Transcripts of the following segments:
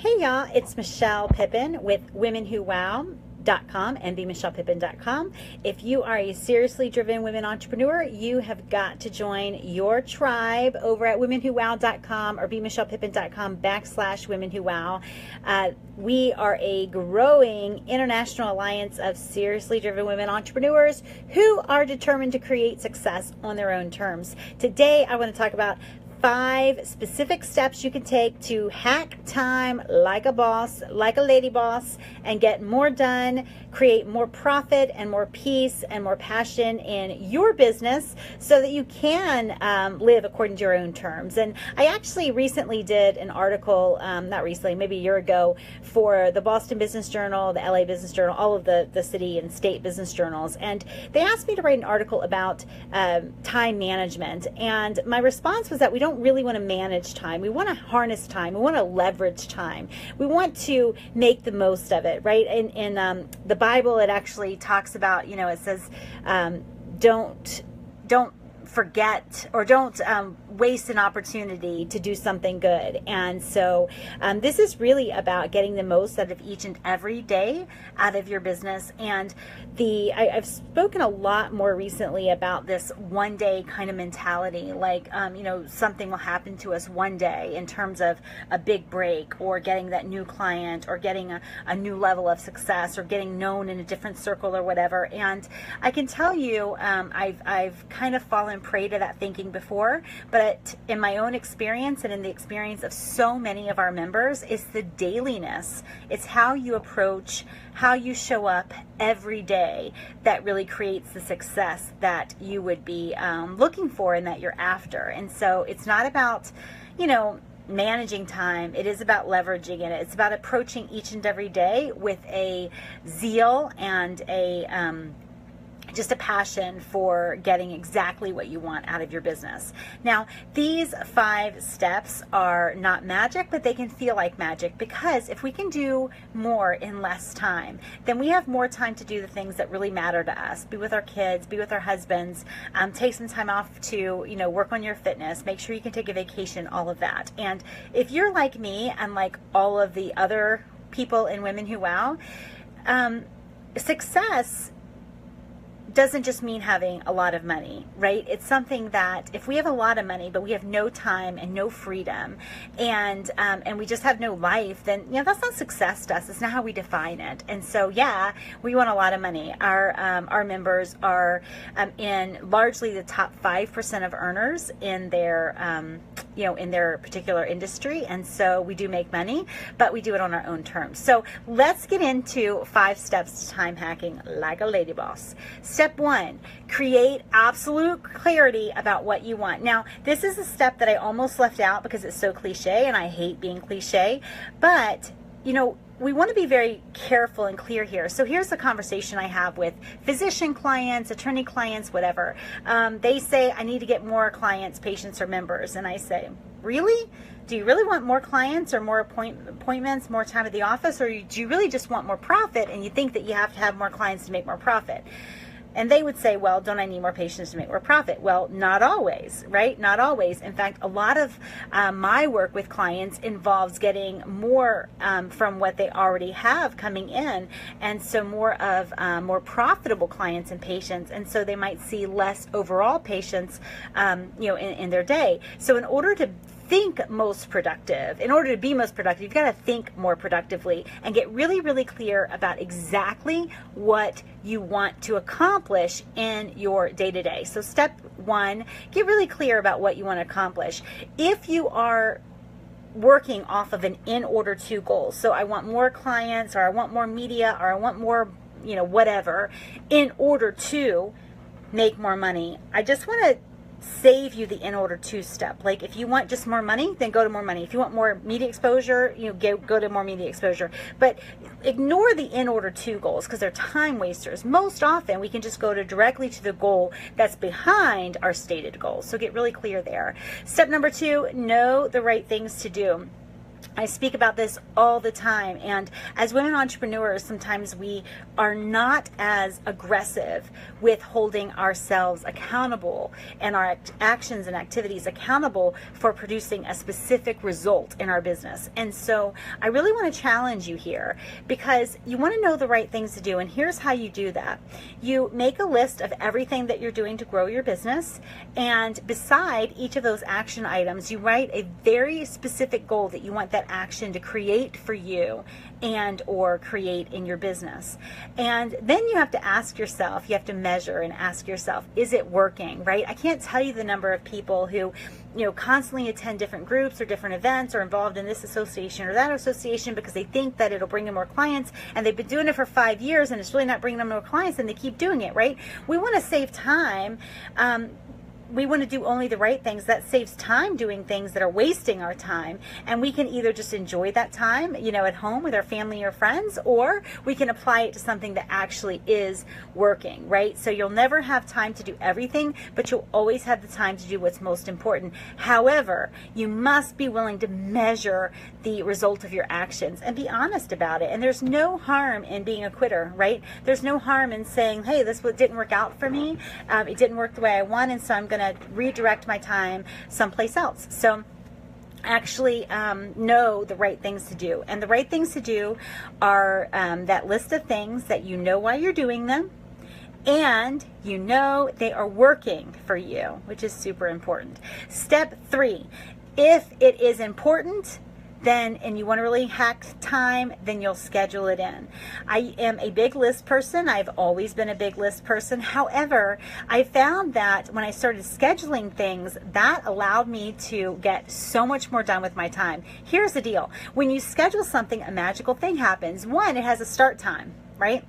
Hey y'all, it's Michelle Pippin with WomenWhoWow.com and BeMichellePippin.com. If you are a seriously driven women entrepreneur, you have got to join your tribe over at WomenWhoWow.com or BeMichellePippin.com/WomenWhoWow. We are a growing international alliance of seriously driven women entrepreneurs who are determined to create success on their own terms. Today, I want to talk about 5 specific steps you can take to hack time like a boss, like a lady boss, and get more done, create more profit and more peace and more passion in your business so that you can live according to your own terms. And I actually recently did an article, not recently, maybe a year ago, for the Boston Business Journal, the LA Business Journal, all of the city and state business journals. And they asked me to write an article about time management. And my response was that we don't really want to manage time. We want to harness time. We want to leverage time. We want to make the most of it, right? In the Bible, it actually talks about, it says, don't forget or don't waste an opportunity to do something good. And so this is really about getting the most out of each and every day out of your business. And I've spoken a lot more recently about this one day kind of mentality, like something will happen to us one day in terms of a big break or getting that new client or getting a new level of success or getting known in a different circle or whatever. And I can tell you I've kind of fallen prey to that thinking before, but in my own experience and in the experience of so many of our members, it's the dailiness. It's how you approach, how you show up every day that really creates the success that you would be looking for and that you're after. And so it's not about, managing time. It is about leveraging it. It's about approaching each and every day with a zeal and just a passion for getting exactly what you want out of your business. Now, these 5 steps are not magic, but they can feel like magic, because if we can do more in less time, then we have more time to do the things that really matter to us. Be with our kids, be with our husbands, take some time off to, work on your fitness, make sure you can take a vacation, all of that. And if you're like me and like all of the other people in Women Who Wow, success doesn't just mean having a lot of money, right? It's something that if we have a lot of money, but we have no time and no freedom, and we just have no life, then that's not success to us. It's not how we define it. And so, yeah, we want a lot of money. Our members are in largely the top 5% of earners in their in their particular industry, and so we do make money, but we do it on our own terms. So let's get into 5 steps to time hacking like a lady boss. Step 1, create absolute clarity about what you want. Now, this is a step that I almost left out because it's so cliche, and I hate being cliche, but we want to be very careful and clear here. So here's the conversation I have with physician clients, attorney clients, whatever. They say, I need to get more clients, patients, or members. And I say, really? Do you really want more clients or more appointments, more time at the office? Or do you really just want more profit and you think that you have to have more clients to make more profit? And they would say, well, don't I need more patients to make more profit? Well, not always, right? Not always. In fact, a lot of my work with clients involves getting more from what they already have coming in. And so more profitable clients and patients. And so they might see less overall patients, in their day. So in order to think most productive, in order to be most productive, you've got to think more productively and get really, really clear about exactly what you want to accomplish in your day-to-day. So step 1, get really clear about what you want to accomplish. If you are working off of an in order to goal, so I want more clients, or I want more media, or I want more, whatever, in order to make more money, I just want to save you the in order to step. Like, if you want just more money, then go to more money. If you want more media exposure, go to more media exposure. But ignore the in order to goals, because they're time wasters. Most often we can just go directly to the goal that's behind our stated goals. So get really clear there. Step number 2, know the right things to do. I speak about this all the time, and as women entrepreneurs, sometimes we are not as aggressive with holding ourselves accountable and our actions and activities accountable for producing a specific result in our business. And so I really want to challenge you here, because you want to know the right things to do, and here's how you do that. You make a list of everything that you're doing to grow your business, and beside each of those action items, you write a very specific goal that you want that action to create for you and or create in your business. And then you have to ask yourself, you have to measure and ask yourself, is it working, right? I can't tell you the number of people who, constantly attend different groups or different events or involved in this association or that association because they think that it'll bring them more clients, and they've been doing it for 5 years and it's really not bringing them more clients, and they keep doing it, right? We want to save time. We want to do only the right things. That saves time doing things that are wasting our time. And we can either just enjoy that time, at home with our family or friends, or we can apply it to something that actually is working, right? So you'll never have time to do everything, but you'll always have the time to do what's most important. However, you must be willing to measure the result of your actions and be honest about it. And there's no harm in being a quitter, right? There's no harm in saying, hey, this didn't work out for me. It didn't work the way I want, and so I'm going to redirect my time someplace else. So actually know the right things to do. And the right things to do are that list of things that you know why you're doing them, and you know they are working for you, which is super important. Step 3, if it is important, then, and you want to really hack time, then you'll schedule it in. I am a big list person. I've always been a big list person. However, I found that when I started scheduling things, that allowed me to get so much more done with my time. Here's the deal. When you schedule something, a magical thing happens. 1, it has a start time, right?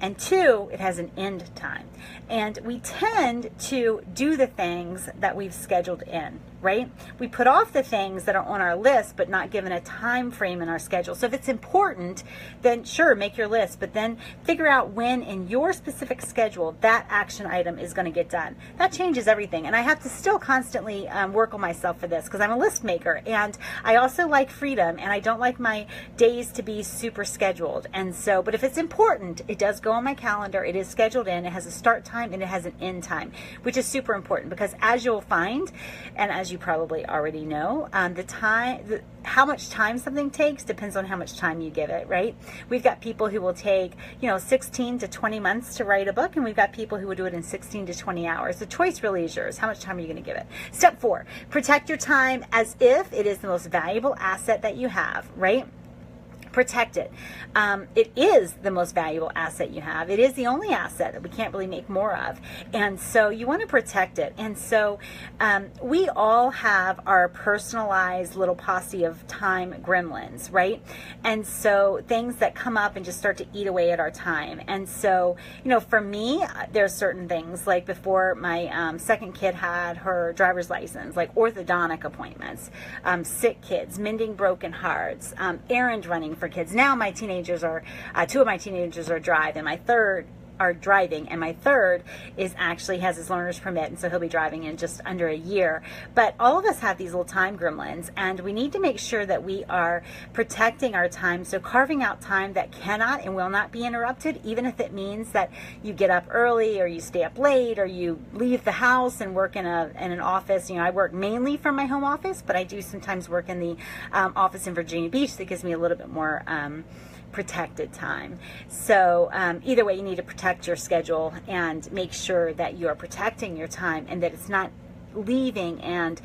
And 2, it has an end time. And we tend to do the things that we've scheduled in, right? We put off the things that are on our list, but not given a time frame in our schedule. So if it's important, then sure, make your list, but then figure out when in your specific schedule that action item is going to get done. That changes everything. And I have to still constantly work on myself for this, because I'm a list maker, and I also like freedom, and I don't like my days to be super scheduled. And so, but if it's important, it does go on my calendar, it is scheduled in, it has a start time and it has an end time, which is super important, because as you'll find, and as you probably already know, how much time something takes depends on how much time you give it, right? We've got people who will take, 16 to 20 months to write a book, and we've got people who will do it in 16 to 20 hours. The choice really is yours. How much time are you going to give it? Step 4, protect your time as if it is the most valuable asset that you have, right? Protect it. It is the most valuable asset you have. It is the only asset that we can't really make more of. And so you want to protect it. And so we all have our personalized little posse of time gremlins, right? And so things that come up and just start to eat away at our time. And so, for me, there's certain things, like before my second kid had her driver's license, like orthodontic appointments, sick kids, mending broken hearts, errand running for kids. Now my teenagers are, 2 of my teenagers are driving, and my third is actually has his learner's permit, and so he'll be driving in just under a year. But all of us have these little time gremlins, and we need to make sure that we are protecting our time. So carving out time that cannot and will not be interrupted, even if it means that you get up early or you stay up late or you leave the house and work in an office. I work mainly from my home office, but I do sometimes work in the office in Virginia Beach. That gives me a little bit more protected time. So either way, you need to protect your schedule and make sure that you are protecting your time, and that it's not leaving and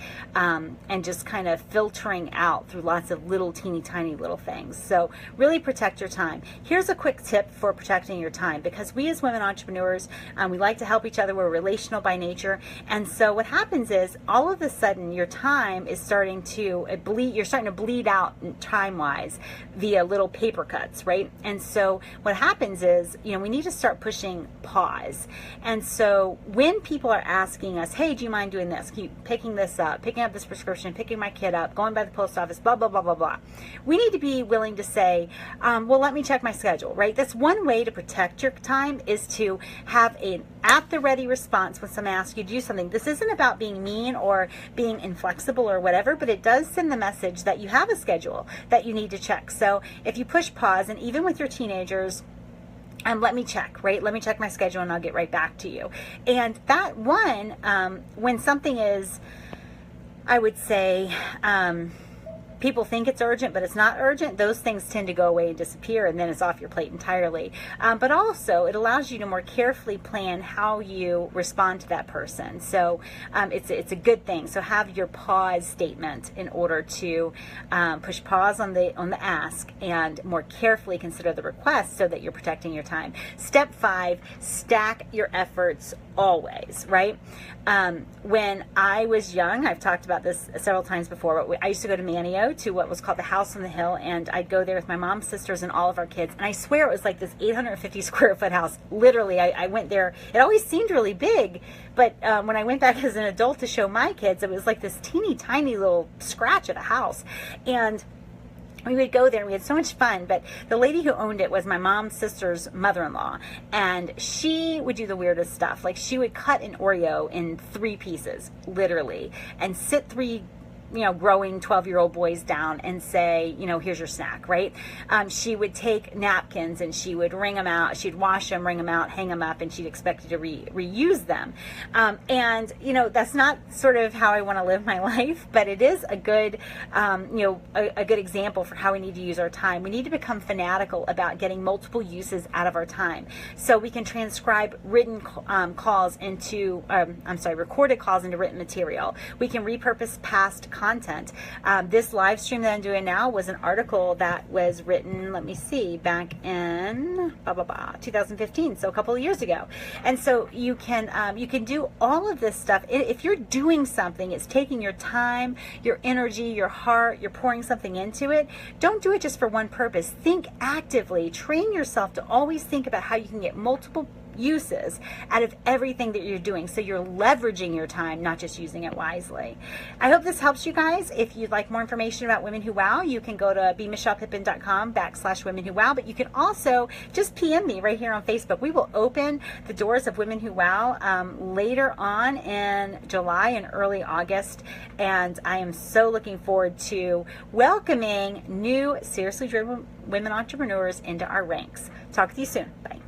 just kind of filtering out through lots of little teeny tiny little things. So really protect your time. Here's a quick tip for protecting your time, because we as women entrepreneurs, we like to help each other. We're relational by nature, and so what happens is all of a sudden your time is starting to bleed. You're starting to bleed out time wise via little paper cuts, right? And so what happens is, we need to start pushing pause. And so when people are asking us, hey, do you mind doing this? Keep picking this up, picking up this prescription, picking my kid up, going by the post office, blah, blah, blah, blah, blah. we need to be willing to say, well, let me check my schedule, right? That's one way to protect your time, is to have an at the ready response when someone asks you to do something. This isn't about being mean or being inflexible or whatever, but it does send the message that you have a schedule that you need to check. So if you push pause, and even with your teenagers, let me check, right? Let me check my schedule and I'll get right back to you. And that one, when something is, I would say, people think it's urgent, but it's not urgent, those things tend to go away and disappear, and then it's off your plate entirely. But also, it allows you to more carefully plan how you respond to that person. So it's a good thing. So have your pause statement in order to push pause on the ask and more carefully consider the request so that you're protecting your time. Step 5, stack your efforts always, right? When I was young, I've talked about this several times before, but I used to go to Manio, to what was called the House on the Hill, and I'd go there with my mom's sisters and all of our kids, and I swear it was like this 850 square foot house. Literally, I went there. It always seemed really big, but when I went back as an adult to show my kids, it was like this teeny tiny little scratch of a house. And we would go there and we had so much fun. But the lady who owned it was my mom's sister's mother-in-law, and she would do the weirdest stuff. Like, she would cut an Oreo in 3 pieces, literally, and sit 3 growing 12-year-old boys down and say, here's your snack, right? She would take napkins and she would wring them out. She'd wash them, wring them out, hang them up, and she'd expect you to reuse them. And that's not sort of how I want to live my life, but it is a good, a good example for how we need to use our time. We need to become fanatical about getting multiple uses out of our time. So we can transcribe written calls into, recorded calls into written material. We can repurpose past content. This live stream that I'm doing now was an article that was written, let me see, back in 2015, so a couple of years ago. And so you can do all of this stuff. If you're doing something, it's taking your time, your energy, your heart, you're pouring something into it. Don't do it just for one purpose. Think actively. Train yourself to always think about how you can get multiple uses out of everything that you're doing, so you're leveraging your time, not just using it wisely. I hope this helps you guys. If you'd like more information about Women Who Wow, you can go to bmichellepippin.com/Women Who Wow, but you can also just PM me right here on Facebook. We will open the doors of Women Who Wow later on in July and early August, and I am so looking forward to welcoming new seriously driven women entrepreneurs into our ranks. Talk to you soon. Bye.